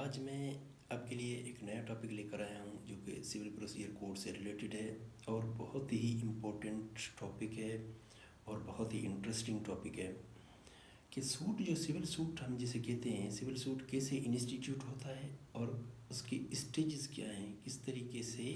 آج میں آپ کے لیے ایک نیا ٹاپک لے کر آیا ہوں جو کہ سول پروسیجر کوڈ سے ریلیٹڈ ہے اور بہت ہی امپورٹنٹ ٹاپک ہے اور بہت ہی انٹرسٹنگ ٹاپک ہے کہ سوٹ جو سول سوٹ ہم جسے کہتے ہیں، سول سوٹ کیسے انسٹیٹیوٹ ہوتا ہے اور اس کی اسٹیجز کیا ہیں، کس طریقے سے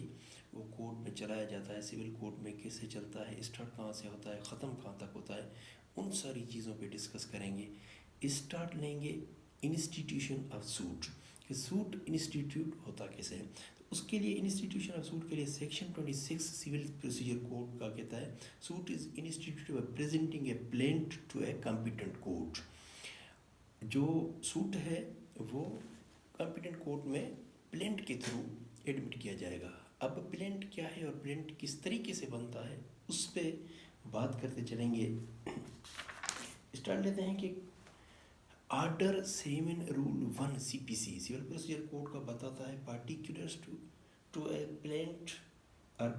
وہ کوڈ میں چلایا جاتا ہے، سول کوڈ میں کیسے چلتا ہے، اسٹارٹ کہاں سے ہوتا ہے، ختم کہاں تک ہوتا ہے، ان ساری چیزوں پہ ڈسکس کریں گے۔ اسٹارٹ لیں گے انسٹیٹیوشن آف سوٹ، کہ سوٹ انسٹیٹیوٹ ہوتا کیسے ہے۔ تو اس کے لیے انسٹیٹیوشن آف سوٹ کے لیے سیکشن 26 سول پروسیجر کوڈ کا کہتا ہے suit is instituted by presenting a plaint to a competent court. جو سوٹ ہے وہ کمپیٹنٹ کوڈ میں پلینٹ کے تھرو ایڈمٹ کیا جائے گا۔ اب پلینٹ کیا ہے اور پلینٹ کس طریقے سے بنتا ہے اس پہ بات کرتے چلیں گے۔ اسٹارٹ لیتے ہیں کہ order 7 rule 1 CPC civil procedure code کا بتاتا ہے پارٹیکولرز ٹو اے پلینٹ اور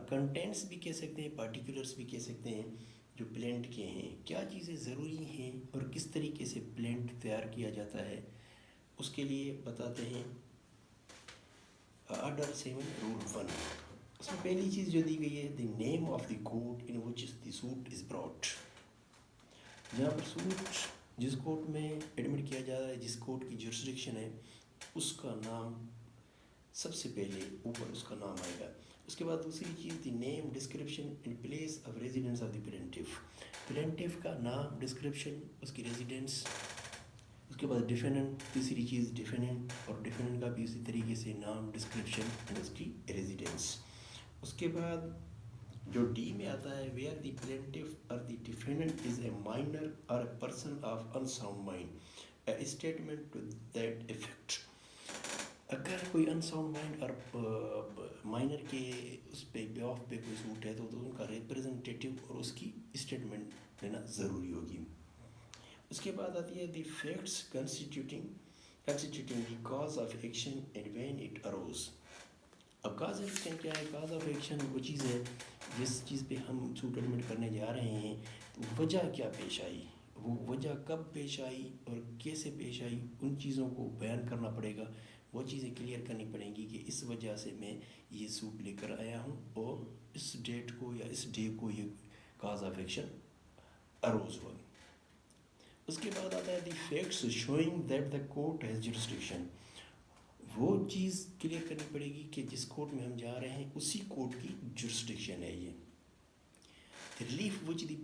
کنٹینٹس بھی کہہ سکتے ہیں، پارٹیکولرز بھی کہہ سکتے ہیں جو پلینٹ کے ہیں، کیا چیزیں ضروری ہیں اور کس طریقے سے پلینٹ تیار کیا جاتا ہے اس کے لیے بتاتے ہیں۔ آرڈر 7 رول 1، اس میں پہلی چیز جو دی گئی ہے the name of the court in which the suit is brought. جہاں پر سوٹ جس کوڈ میں ایڈمٹ کیا جا رہا ہے، جس کوڈ کی جورسڈکشن ہے، اس کا نام سب سے پہلے اوپر اس کا نام آئے گا۔ اس کے بعد دوسری چیز the name, description and place of residence of the plaintiff, plaintiff کا نام، ڈسکرپشن، اس کی ریزیڈنس، اس کے بعد ڈیفیننٹ، تیسری چیز ڈیفیننٹ، اور ڈیفیننٹ کا بھی اسی طریقے سے نام، ڈسکرپشن اینڈ اس کی ریزیڈنس۔ اس کے بعد جو ڈی میں آتا ہے ویئر دی پلینٹف اور دی ڈیفیننٹ از اے مائنر اور a person of unsound mind, a statement to that effect. اگر کوئی انساؤنڈ مائنڈ اور مائنر کے اس پہ بیاف پہ کوئی سوٹ ہے تو ان کا ریپرزنٹیٹیو اور اس کی اسٹیٹمنٹ دینا ضروری ہوگی۔ اس کے بعد آتی ہے the facts constituting the cause of action and when it arose. اب کاز آف ایکشن کیا ہے؟ کاز آف ایکشن وہ چیز ہے جس چیز پہ ہم سوٹ ایڈمٹ کرنے جا رہے ہیں، تو وجہ کیا پیش آئی، وہ وجہ کب پیش آئی اور کیسے پیش آئی، ان چیزوں کو بیان کرنا پڑے گا، وہ چیزیں کلیئر کرنی پڑیں گی کہ اس وجہ سے میں یہ سوٹ لے کر آیا ہوں اور اس ڈیٹ کو یا اس ڈے کو یہ کاز آف ایکشن اروز ہوا۔ اس کے بعد آتا ہے the facts showing that the court has jurisdiction, وہ چیز کلیئر کرنی پڑے گی کہ جس کورٹ میں ہم جا رہے ہیں اسی کورٹ کی جورسڈکشن ہے یہ۔ ریلیف وچ دی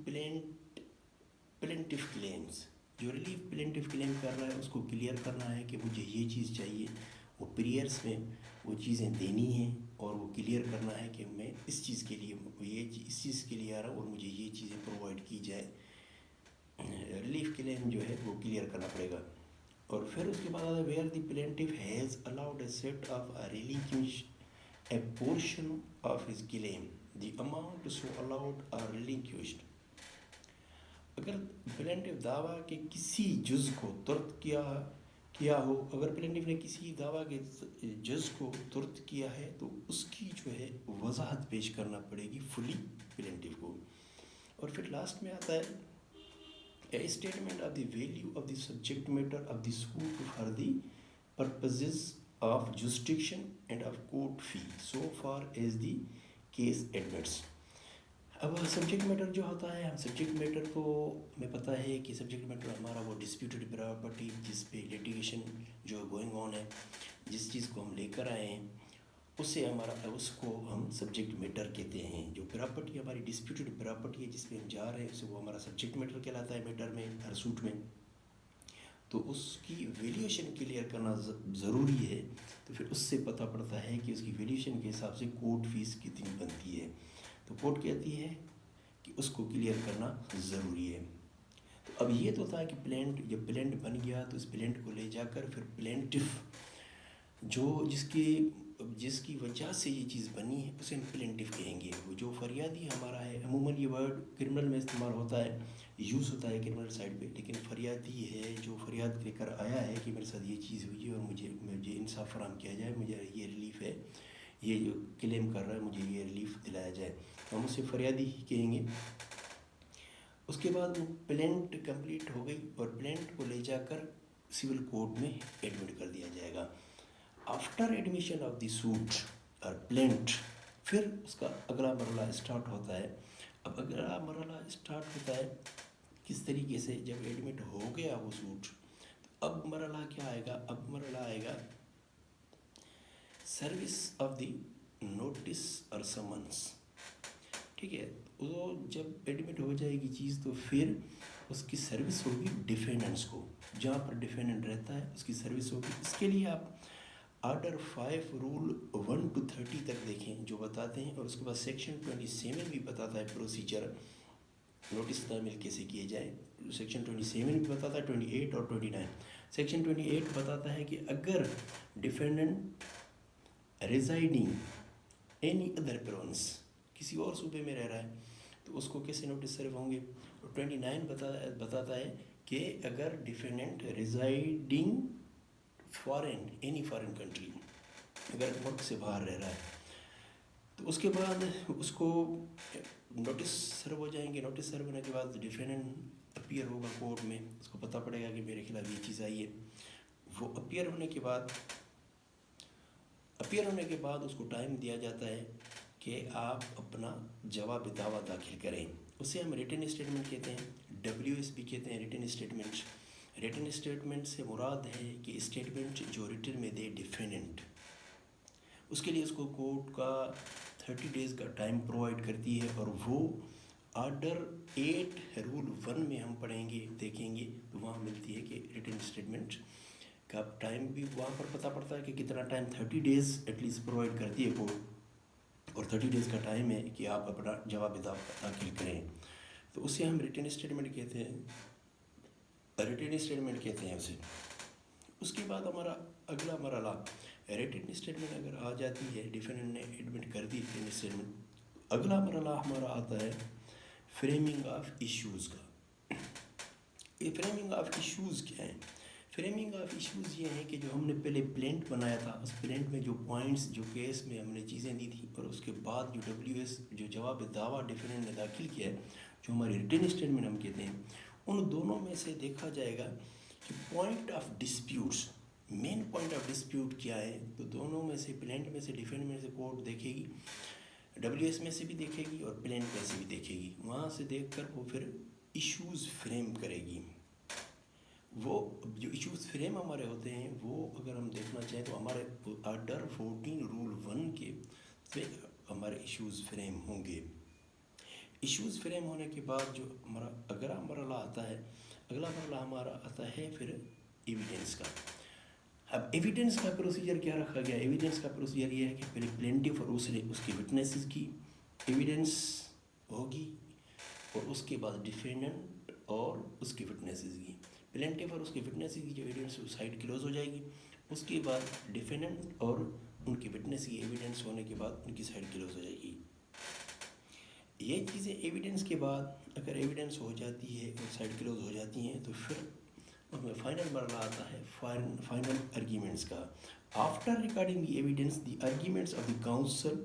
پلینٹف کلیمز، جو ریلیف پلینٹف کلیم کر رہا ہے اس کو کلیئر کرنا ہے کہ مجھے یہ چیز چاہیے، وہ پریئرس میں وہ چیزیں دینی ہیں اور وہ کلیئر کرنا ہے کہ میں اس چیز کے لیے اس چیز کے لیے آ رہا ہوں اور مجھے یہ چیزیں پرووائڈ کی جائے۔ ریلیف کلیم جو ہے وہ کلیئر کرنا پڑے گا۔ اور پھر اس کے بعد آتا ہے where the plaintiff has allowed a set off relinquished a portion of his claim the amount so allowed or relinquished. اگر پلینٹف دعویٰ کے کسی جز کو ترک کیا ہو، اگر پلینٹف نے کسی دعویٰ کے جز کو ترک کیا ہے تو اس کی جو ہے وضاحت پیش کرنا پڑے گی فلی پلینٹف کو۔ اور پھر لاسٹ میں آتا ہے a statement of the value of the subject matter of the suit for the purposes of jurisdiction and of court fees so far as the case admits. اب سبجیکٹ میٹر جو ہوتا ہے، ہم سبجیکٹ میٹر کو ہمیں پتہ ہے کہ سبجیکٹ میٹر ہمارا وہ ڈسپیوٹڈ پراپرٹی جس پہ لیٹیگیشن جو گوئنگ آن ہے، جس چیز کو ہم لے کر آئے ہیں اس کو ہم سبجیکٹ میٹر کہتے ہیں۔ جو پراپرٹی ہماری ڈسپیوٹڈ پراپرٹی ہے جس پہ ہم جا رہے ہیں اسے وہ ہمارا سبجیکٹ میٹر کہلاتا ہے میٹر میں، ہر سوٹ میں۔ تو اس کی ویلیوشن کلیئر کرنا ضروری ہے، تو پھر اس سے پتہ پڑتا ہے کہ اس کی ویلیوشن کے حساب سے کورٹ فیس کتنی بنتی ہے۔ تو کورٹ کہتی ہے کہ اس کو کلیئر کرنا ضروری ہے۔ تو اب یہ تو تھا کہ جب پلینٹ بن گیا تو اس پلینٹ کو لے جا کر پھر پلینٹف جس کی وجہ سے یہ چیز بنی ہے اسے ہم پلینٹف کہیں گے۔ وہ جو فریادی ہمارا ہے، عموماً یہ ورڈ کرمنل میں استعمال ہوتا ہے، یوز ہوتا ہے کرمنل سائڈ پہ، لیکن فریادی ہے جو فریاد لے کر آیا ہے کہ میرے ساتھ یہ چیز ہوئی ہے اور مجھے انصاف فراہم کیا جائے، مجھے یہ ریلیف ہے، یہ جو کلیم کر رہا ہے مجھے یہ ریلیف دلایا جائے، ہم اسے فریادی ہی کہیں گے۔ اس کے بعد وہ پلینٹ کمپلیٹ ہو گئی اور پلینٹ کو لے جا کر سول کورٹ میں ایڈمٹ کر دیا جائے گا۔ After admission of the suit اور پلینٹ پھر اس کا اگلا مرحلہ اسٹارٹ ہوتا ہے. اب اگلا مرحلہ اسٹارٹ ہوتا ہے کس طریقے سے؟ جب ایڈمٹ ہو گیا وہ سوٹ، اب مرحلہ کیا آئے گا؟ اب مرحلہ آئے گا سروس آف دی نوٹس اور سمنس. ٹھیک ہے، وہ جب ایڈمٹ ہو جائے گی چیز تو پھر اس کی سروس ہوگی ڈیفینڈنٹس کو. جہاں پر ڈیفینڈنٹ رہتا ہے اس کی سروس ہوگی. اس کے لیے آپ آرڈر 5 رول 1 to 30 تک دیکھیں جو بتاتے ہیں، اور اس کے بعد سیکشن 27 بھی بتاتا ہے پروسیجر نوٹس تعمیل کیسے کیے جائیں. سیکشن 27 بھی بتاتا ہے، 28 اور 29. سیکشن 28 بتاتا ہے کہ اگر defendant residing any other province, کسی اور صوبے میں رہ رہا ہے، تو اس کو کیسے نوٹس سرو ہوں گے. اور 29 بتاتا ہے کہ اگر defendant residing foreign any foreign country, اگر ملک سے باہر رہ رہا ہے، تو اس کے بعد اس کو نوٹس سرو ہو جائیں گے. نوٹس سرو ہونے کے بعد ڈیفینڈنٹ اپیئر ہوگا کورٹ میں. اس کو پتہ پڑے گا کہ میرے خلاف یہ چیز آئی ہے. وہ اپیئر ہونے کے بعد اس کو ٹائم دیا جاتا ہے کہ آپ اپنا جواب دعویٰ داخل کریں. اسے ہم ریٹن اسٹیٹمنٹ کہتے ہیں، WS بھی کہتے ہیں ریٹن اسٹیٹمنٹ. ریٹن اسٹیٹمنٹ سے مراد ہے کہ اسٹیٹمنٹ جو ریٹن میں دے ڈیفینڈنٹ، اس کے لیے اس کو کورٹ کا 30 days کا ٹائم پرووائڈ کرتی ہے. اور وہ آرڈر 8 رول 1 میں ہم پڑھیں گے، دیکھیں گے، تو وہاں ملتی ہے کہ ریٹن اسٹیٹمنٹ کا ٹائم بھی وہاں پر پتہ پڑتا ہے کہ کتنا time 30 days at least provide کرتی ہے کورٹ. اور 30 days کا ٹائم ہے کہ آپ اپنا جواب داخل کریں. تو اسے ہم ریٹن اسٹیٹمنٹ کہتے ہیں. اسے. اس کے بعد ہمارا اگلا مرحلہ ریٹن اسٹیٹمنٹ اگر آ جاتی ہے، ڈیفینڈنٹ نے ایڈمٹ کر دی ریٹن اسٹیٹمنٹ، اگلا مرحلہ ہمارا آتا ہے فریمنگ آف ایشوز کا. یہ فریمنگ آف ایشوز کیا ہے؟ فریمنگ آف ایشوز یہ ہے کہ جو ہم نے پہلے پلینٹ بنایا تھا، اس پلینٹ میں جو پوائنٹس جو کیس میں ہم نے چیزیں دی تھیں، اور اس کے بعد جو WS جو جواب دعویٰ ڈیفینڈنٹ نے داخل کیا ہے، جو ہماری ریٹن اسٹیٹمنٹ ہم کہتے ہیں، ان دونوں میں سے دیکھا جائے گا کہ point of disputes, main point of dispute کیا ہے. تو دونوں میں سے، پلینٹ میں سے، ڈیفینڈنٹ میں سے کورٹ دیکھے گی، WS میں سے بھی دیکھے گی اور پلینٹ میں سے بھی دیکھے گی. وہاں سے دیکھ کر وہ پھر ایشوز فریم کرے گی. وہ جو ایشوز فریم ہمارے ہوتے ہیں، وہ اگر ہم دیکھنا چاہیں تو ہمارے آرڈر 14 رول 1 کے سے ہمارے ایشوز فریم ہوں گے. ایشوز فریم ہونے کے بعد جو ہمارا اگلا مرحلہ آتا ہے، اگلا مرحلہ ہمارا آتا ہے پھر ایویڈنس کا. اب ایویڈنس کا پروسیجر کیا رکھا گیا؟ ایویڈنس کا پروسیجر یہ ہے کہ پہلے پلینٹیف اور اس کی وٹنسز کی ایویڈنس ہوگی، اور اس کے بعد ڈیفینڈنٹ اور اس کی وٹنسز کی. پلینٹیف اور اس کی وٹنسز کی جو ایویڈنس سائڈ کلوز ہو جائے گی. اس کے بعد ڈیفینڈنٹ اور ان کی وٹنس کی ایویڈنس ہونے کے بعد ان کی سائڈ کلوز ہو جائے گی. یہ چیزیں ایویڈنس کے بعد اگر ایویڈنس ہو جاتی ہے اور سائڈ کلوز ہو جاتی ہیں، تو پھر اس میں فائنل مرحلہ آتا ہے فائنل آرگیومنٹس کا. After recording the evidence the arguments of the council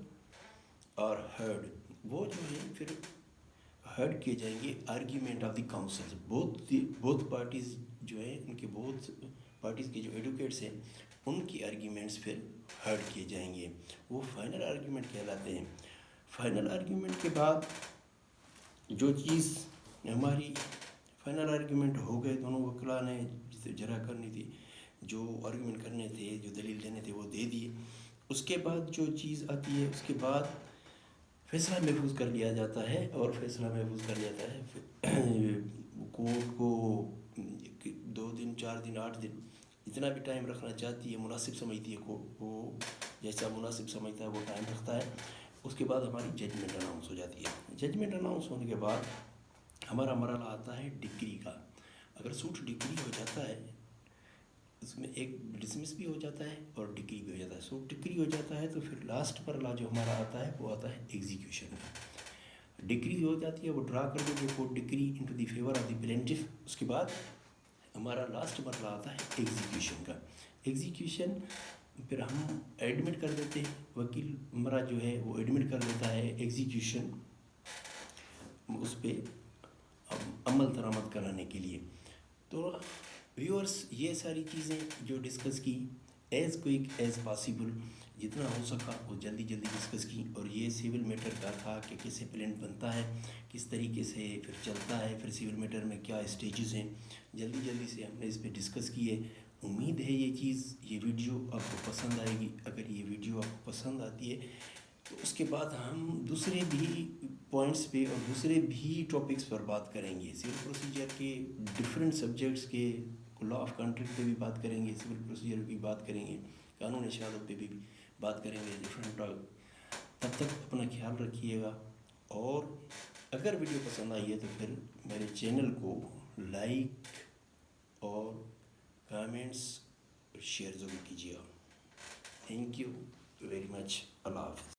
اور ہرڈ. وہ جو ہے پھر ہرڈ کیے جائیں گے آرگیومنٹ آف دی کاؤنسل. بہت پارٹیز جو ہیں، ان کے بہت پارٹیز کے جو ایڈوکیٹس ہیں، ان کی آرگیومنٹس پھر ہرڈ کیے جائیں گے. وہ فائنل آرگیومنٹ کہلاتے ہیں. فائنل آرگیومنٹ کے بعد جو چیز ہماری فائنل آرگیومنٹ ہو گئے، دونوں وکلاء نے جسے جرح کرنی تھی، جو آرگیومنٹ کرنے تھے، جو دلیل دینے تھے، وہ دے دیے. اس کے بعد جو چیز آتی ہے، اس کے بعد فیصلہ محفوظ کر لیا جاتا ہے. اور فیصلہ محفوظ کر جاتا ہے کورٹ کو 2 دن 4 دن 8 دن جتنا بھی ٹائم رکھنا چاہتی ہے، مناسب سمجھتی ہے کورٹ، وہ جیسا مناسب سمجھتا ہے وہ ٹائم رکھتا ہے. اس کے بعد ہماری ججمنٹ اناؤنس ہو جاتی ہے. ججمنٹ اناؤنس ہونے کے بعد ہمارا مرحلہ آتا ہے ڈگری کا. اگر سوٹ ڈگری ہو جاتا ہے، اس میں ایک ڈسمس بھی ہو جاتا ہے اور ڈگری بھی ہو جاتا ہے. سوٹ ڈگری ہو جاتا ہے تو پھر لاسٹ مرحلہ جو ہمارا آتا ہے وہ آتا ہے ایگزیکیوشن کا. ڈگری ہو جاتی ہے، وہ ڈرا کر دیں گے court decree into the favour of the plaintiff. اس کے بعد ہمارا لاسٹ مرحلہ آتا ہے ایگزیکیوشن کا. ایگزیکیوشن پھر ہم ایڈمٹ کر دیتے ہیں، وکیل ہمارا جو ہے وہ ایڈمٹ کر دیتا ہے ایگزیکیوشن اس پہ عمل درآمد کرانے کے لیے. تو ویورز، یہ ساری چیزیں جو ڈسکس کی، ایز کوئک ایز پاسبل جتنا ہو سکا وہ جلدی ڈسکس کی. اور یہ سول میٹر کا تھا کہ کیسے پلان بنتا ہے, کس طریقے سے پھر چلتا ہے, پھر سول میٹر میں کیا اسٹیجز ہیں, جلدی سے ہم نے اس پہ ڈسکس کیے. امید ہے یہ ویڈیو آپ کو پسند آئے گی. اگر یہ ویڈیو آپ کو پسند آتی ہے تو اس کے بعد ہم دوسرے بھی پوائنٹس پہ اور دوسرے بھی ٹاپکس پر بات کریں گے. سول پروسیجر کے ڈفرینٹ سبجیکٹس کے, لا آف کنٹریکٹ پہ بھی بات کریں گے, سول پروسیجر کی بات کریں گے, قانون شہادت پہ بھی بات کریں گے, ڈفرینٹ. تب تک اپنا خیال رکھیے گا. اور اگر ویڈیو پسند آئی ہے تو پھر میرے چینل کو لائک اور کامنٹس شیئر ضرور کیجیے گا. Thank you very much. اللہ حافظ.